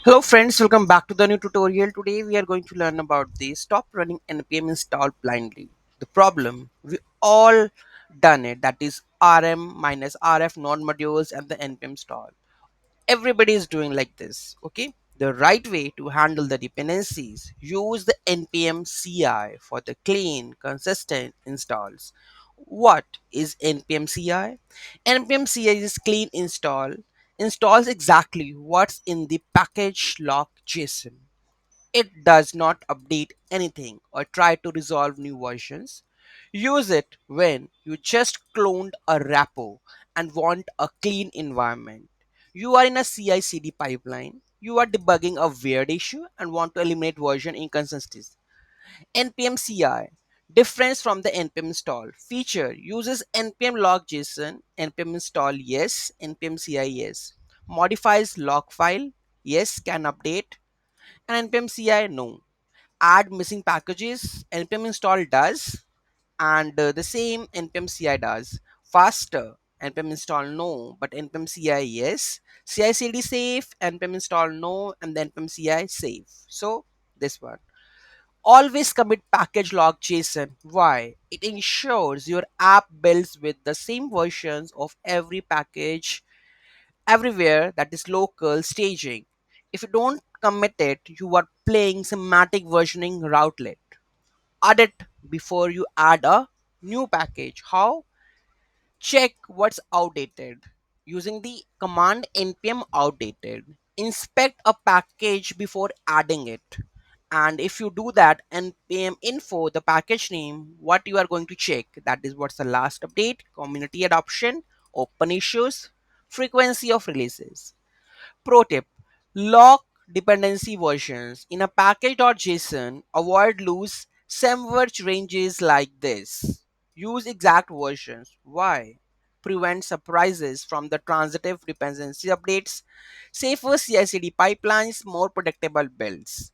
Hello friends, welcome back to the new tutorial. Today we are going to learn about the stop running npm install blindly. The problem, we all done it, that is rm minus rf node modules and the npm install. Everybody is doing like this, okay? The right way to handle the dependencies, use the NPMCI for the clean, consistent installs. What is NPMCI? NPMCI is clean install, installs exactly what's in the package-lock.json. It does not update anything or try to resolve new versions. Use it when you just cloned a repo and want a clean environment. You are in a CI/CD pipeline. You are debugging a weird issue and want to eliminate version inconsistencies. npm CI, difference from the npm install feature, uses npm log JSON, npm install yes, npm CI yes, modifies log file yes, can update, and npm CI no. Add missing packages, npm install does, and the same npm CI does. Faster, npm install no, but npm CI yes. CI CD safe, npm install no, and then npm CI safe. So this one. Always commit package log JSON. Why? It ensures your app builds with the same versions of every package everywhere, that is local staging. If you don't commit it, you are playing semantic versioning routlet. Audit before you add a new package. How? Check what's outdated using the command npm outdated. Inspect a package before adding it. And if you do that, npm info, the package name, what you are going to check, that is what's the last update, community adoption, open issues, frequency of releases. Pro tip: lock dependency versions. In a package.json, avoid loose sandwich ranges like this. Use exact versions. Why? Prevent surprises from the transitive dependency updates. Safer CI/CD pipelines, more predictable builds.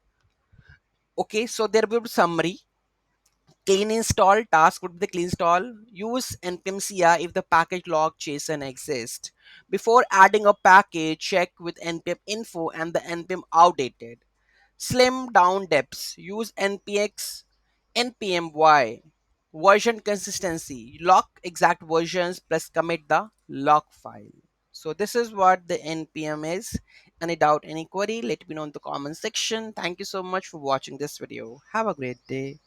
Okay, so there will be summary. Clean install task would be the clean install. Use npmci if the package log json exists. Before adding a package, check with npm info and the npm outdated. Slim down depths. Use npx npmy. Version consistency. Lock exact versions plus commit the lock file. So this is what the npm is. Any doubt, any query, let me know in the comment section. Thank you so much for watching this video. Have a great day.